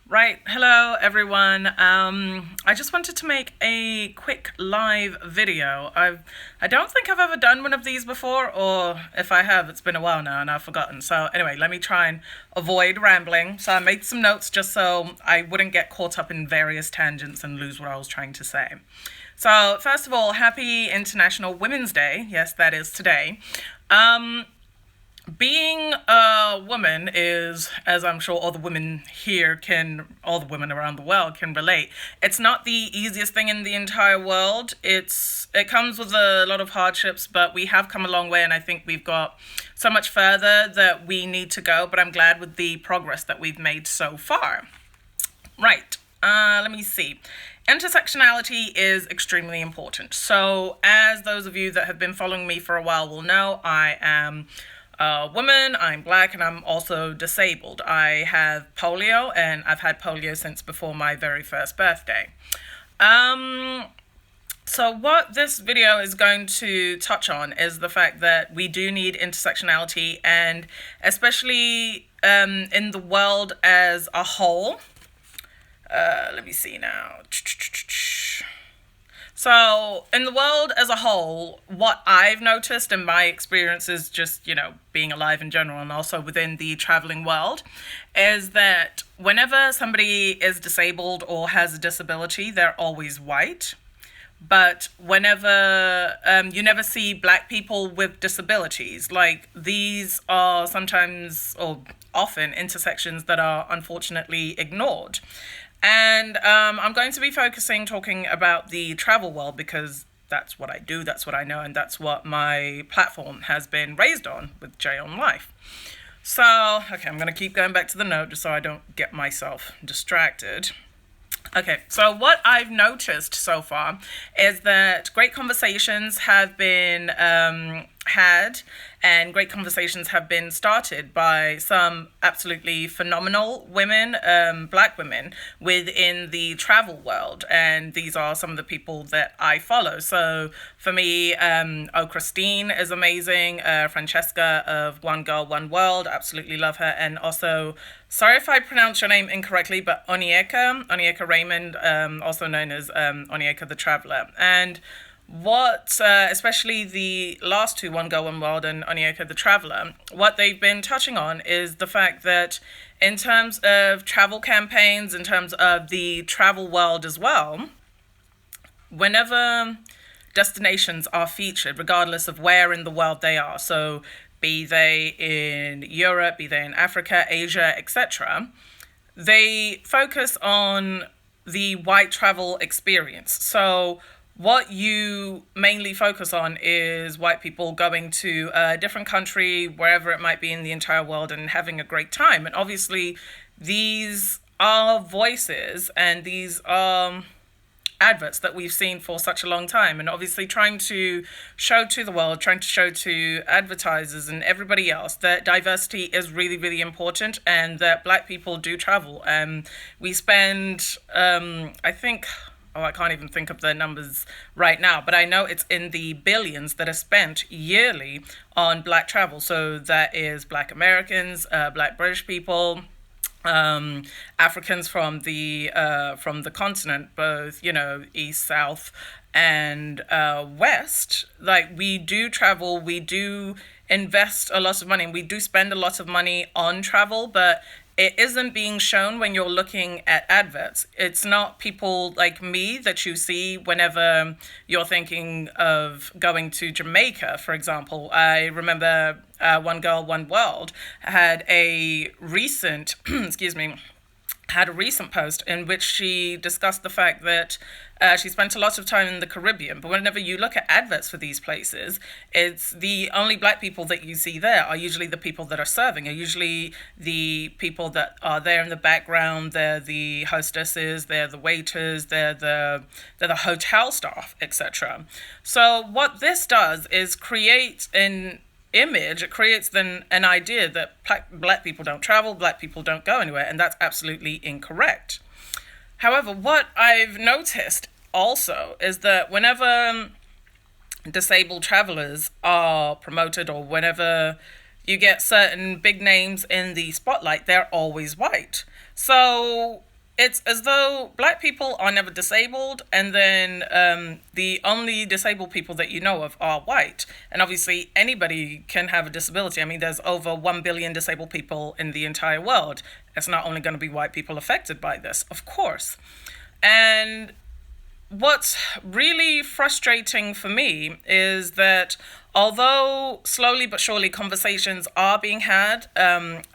Right, hello everyone. I just wanted to make a quick live video. I don't think I've ever done one of these before, or if I have, it's been a while now and I've forgotten. So anyway, let me try and avoid rambling. So I made some notes just so I wouldn't get caught up in various tangents and lose what I was trying to say. So first of all, happy International Women's Day. Yes, that is today. Um, Being a woman is, as I'm sure all the women here can, all the women around the world can relate. It's not the easiest thing in the entire world. It comes with a lot of hardships, but we have come a long way, and I think we've got so much further that we need to go. But I'm glad with the progress that we've made so far. Right. Let me see. Intersectionality is extremely important. So, as those of you that have been following me for a while will know, I am a woman, I'm black, and I'm also disabled. I have polio, and I've had polio since before my very first birthday. Um, so, what this video is going to touch on is the fact that we do need intersectionality, and especially in the world as a whole. Let me see now. So, in the world as a whole, what I've noticed in my experiences, just, being alive in general and also within the traveling world, is that whenever somebody is disabled or has a disability, they're always white. But whenever you never see black people with disabilities, like these are sometimes or often intersections that are unfortunately ignored. And I'm going to be talking about the travel world because that's what I do, that's what I know, and that's what my platform has been raised on with Jayonlife. So, okay, I'm going to keep going back to the note just so I don't get myself distracted. Okay, so what I've noticed so far is that great conversations have been had and great conversations have been started by some absolutely phenomenal women, black women within the travel world. And these are some of the people that I follow. So for me, Christine is amazing. Francesca of One Girl, One World, absolutely love her. And also, sorry if I pronounce your name incorrectly, but Onyeka Raymond, also known as Onyeka the Traveler. And especially the last two, One Girl, One World and Onyeka the Traveler, what they've been touching on is the fact that in terms of travel campaigns, in terms of the travel world as well, whenever destinations are featured, regardless of where in the world they are, so be they in Europe, be they in Africa, Asia, etc., they focus on the white travel experience. So what you mainly focus on is white people going to a different country, wherever it might be in the entire world, and having a great time. And obviously, these are voices and these are adverts that we've seen for such a long time, and obviously trying to show to the world, trying to show to advertisers and everybody else that diversity is really, really important and that black people do travel. We spend, I think, I can't even think of the numbers right now, but I know it's in the billions that are spent yearly on black travel. So that is black Americans, black British people, Africans from the continent, both east, south, and west. Like, we do travel, we do invest a lot of money, and we do spend a lot of money on travel, but it isn't being shown when you're looking at adverts. It's not people like me that you see whenever you're thinking of going to Jamaica, for example. I remember One Girl, One World had a recent, had a recent post in which she discussed the fact that she spent a lot of time in the Caribbean, but whenever you look at adverts for these places, it's the only black people that you see there are usually the people that are serving, are usually the people that are there in the background. They're the hostesses, they're the waiters, they're the hotel staff, etc. So what this does is create it creates then an idea that black people don't travel, black people don't go anywhere, and that's absolutely incorrect. However, what I've noticed also is that whenever disabled travelers are promoted or whenever you get certain big names in the spotlight, they're always white. So it's as though black people are never disabled, and then the only disabled people that you know of are white. And obviously, anybody can have a disability. I mean, there's over 1 billion disabled people in the entire world. It's not only going to be white people affected by this, of course. And what's really frustrating for me is that although slowly but surely conversations are being had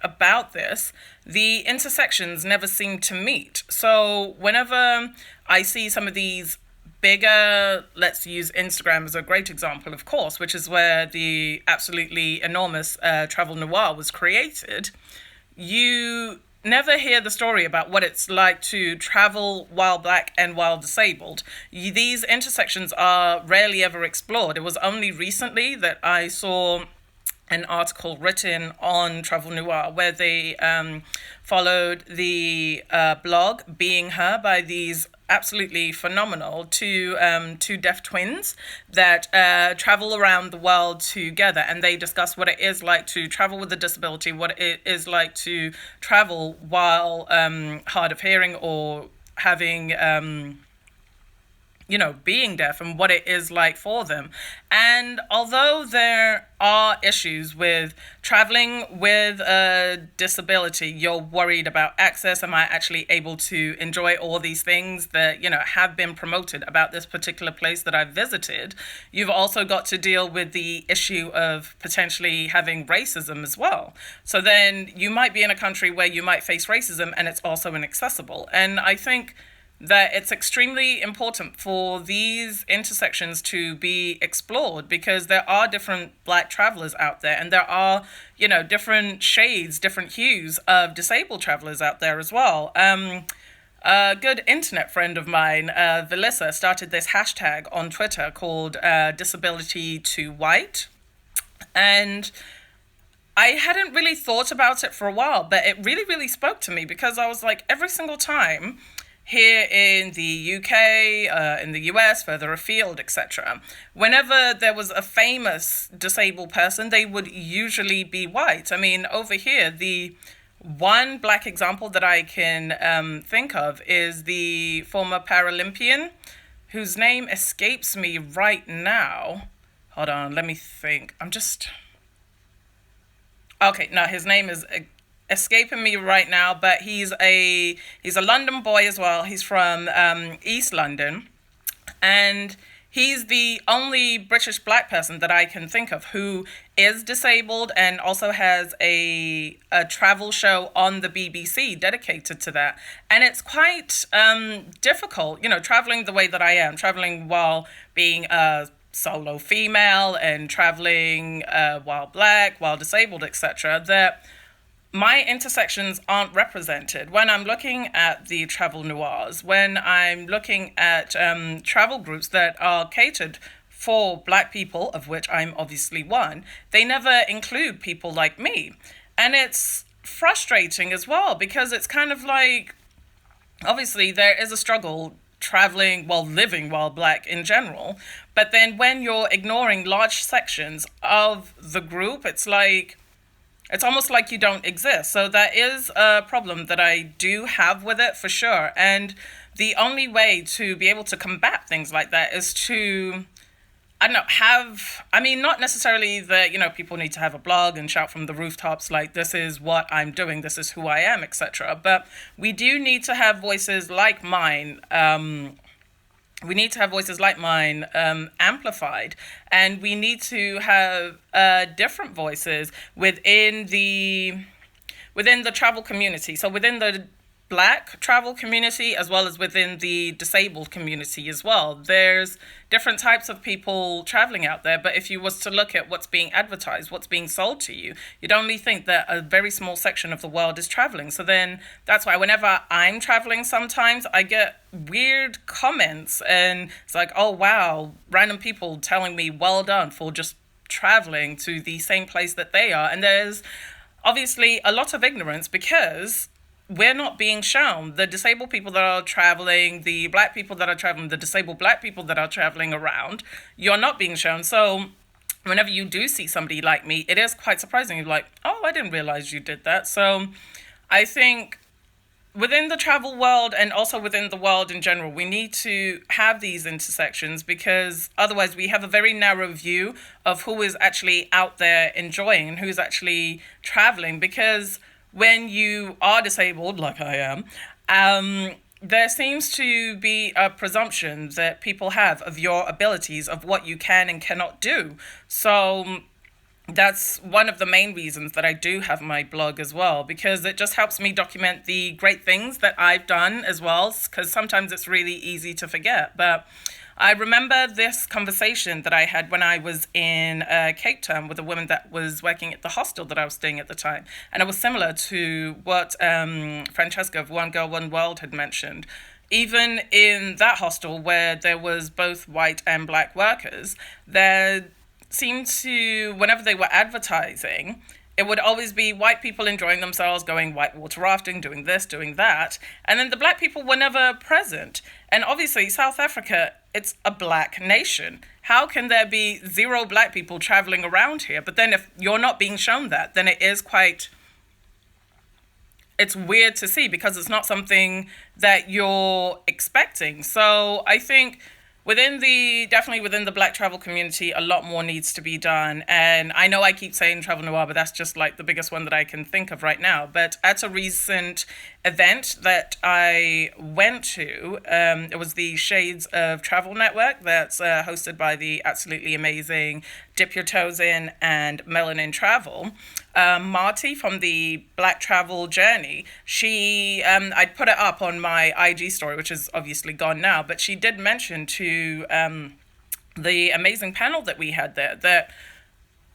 about this, the intersections never seem to meet. So whenever I see some of these bigger, let's use Instagram as a great example, of course, which is where the absolutely enormous travel noir was created, you never hear the story about what it's like to travel while black and while disabled. These intersections are rarely ever explored. It was only recently that I saw an article written on Travel Noir where they followed the blog Being Her by these absolutely phenomenal two deaf twins that travel around the world together, and they discuss what it is like to travel with a disability, what it is like to travel while hard of hearing or having being deaf, and what it is like for them. And although there are issues with traveling with a disability, you're worried about access. Am I actually able to enjoy all these things that, have been promoted about this particular place that I've visited? You've also got to deal with the issue of potentially having racism as well. So then you might be in a country where you might face racism and it's also inaccessible. And I think that it's extremely important for these intersections to be explored, because there are different black travelers out there, and there are, different shades, different hues of disabled travelers out there as well. A good internet friend of mine, Velissa, started this hashtag on Twitter called disability to white. And I hadn't really thought about it for a while, but it really, really spoke to me, because I was like, every single time here in the UK, in the US, further afield, etc., whenever there was a famous disabled person, they would usually be white. I mean, over here, the one black example that I can think of is the former Paralympian, whose name escapes me right now. Hold on, let me think. Okay, no, his name is escaping me right now, but he's a London boy as well. He's from East London, and he's the only British black person that I can think of who is disabled and also has a travel show on the BBC dedicated to that. And it's quite difficult, traveling the way that I am, traveling while being a solo female and traveling while black, while disabled, etc., that my intersections aren't represented. When I'm looking at the travel noirs, when I'm looking at travel groups that are catered for black people, of which I'm obviously one, they never include people like me. And it's frustrating as well, because it's kind of like, obviously there is a struggle traveling while living while black in general, but then when you're ignoring large sections of the group, it's almost like you don't exist. So that is a problem that I do have with it, for sure. And the only way to be able to combat things like that is to, not necessarily that, people need to have a blog and shout from the rooftops like, this is what I'm doing, this is who I am, etc. But we do need to have voices like mine. We need to have voices like mine amplified, and we need to have different voices within the travel community. So within the black travel community, as well as within the disabled community as well. There's different types of people traveling out there, but if you was to look at what's being advertised, what's being sold to you, you'd only think that a very small section of the world is traveling. So then that's why whenever I'm traveling, sometimes I get weird comments, and it's like, oh wow, random people telling me well done for just traveling to the same place that they are. And there's obviously a lot of ignorance, because we're not being shown. The disabled people that are traveling, the black people that are traveling, the disabled black people that are traveling around, you're not being shown. So whenever you do see somebody like me, it is quite surprising. You're like, oh, I didn't realize you did that. So I think within the travel world and also within the world in general, we need to have these intersections because otherwise we have a very narrow view of who is actually out there enjoying and who's actually traveling. Because when you are disabled, like I am, there seems to be a presumption that people have of your abilities, of what you can and cannot do. So that's one of the main reasons that I do have my blog as well, because it just helps me document the great things that I've done as well, because sometimes it's really easy to forget. But I remember this conversation that I had when I was in Cape Town with a woman that was working at the hostel that I was staying at the time. And it was similar to what Francesca of One Girl, One World had mentioned. Even in that hostel where there was both white and black workers, there seemed to, whenever they were advertising, it would always be white people enjoying themselves, going whitewater rafting, doing this, doing that. And then the black people were never present. And obviously, South Africa, it's a black nation. How can there be zero black people traveling around here? But then if you're not being shown that, then it is quite, it's weird to see because it's not something that you're expecting. So I think definitely within the black travel community, a lot more needs to be done. And I know I keep saying travel noir, but that's just like the biggest one that I can think of right now. But at a recent event that I went to, it was the Shades of Travel Network that's hosted by the absolutely amazing Dip Your Toes In and Melanin Travel. Marty from the Black Travel Journey, I'd put it up on my IG story, which is obviously gone now, but she did mention to the amazing panel that we had there that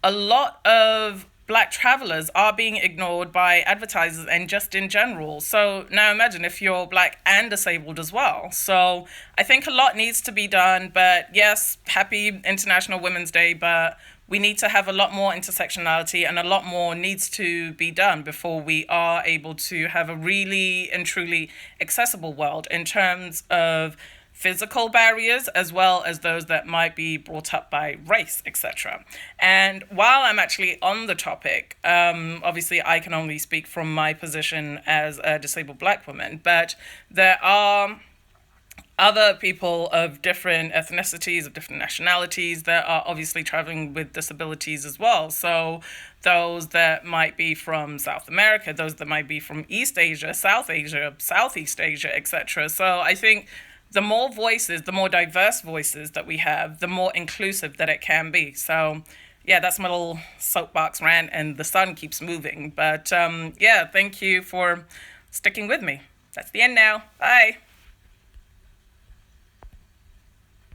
a lot of black travelers are being ignored by advertisers and just in general. So now imagine if you're black and disabled as well. So I think a lot needs to be done, but yes, happy International Women's Day, but we need to have a lot more intersectionality and a lot more needs to be done before we are able to have a really and truly accessible world in terms of physical barriers as well as those that might be brought up by race, etc. And while I'm actually on the topic, obviously I can only speak from my position as a disabled black woman, but there are other people of different ethnicities, of different nationalities that are obviously traveling with disabilities as well. So those that might be from South America, those that might be from East Asia, Southeast Asia, etc. So I think the more voices, the more diverse voices that we have, the more inclusive that it can be. So yeah, that's my little soapbox rant, and the sun keeps moving. But yeah, thank you for sticking with me. That's the end now. Bye.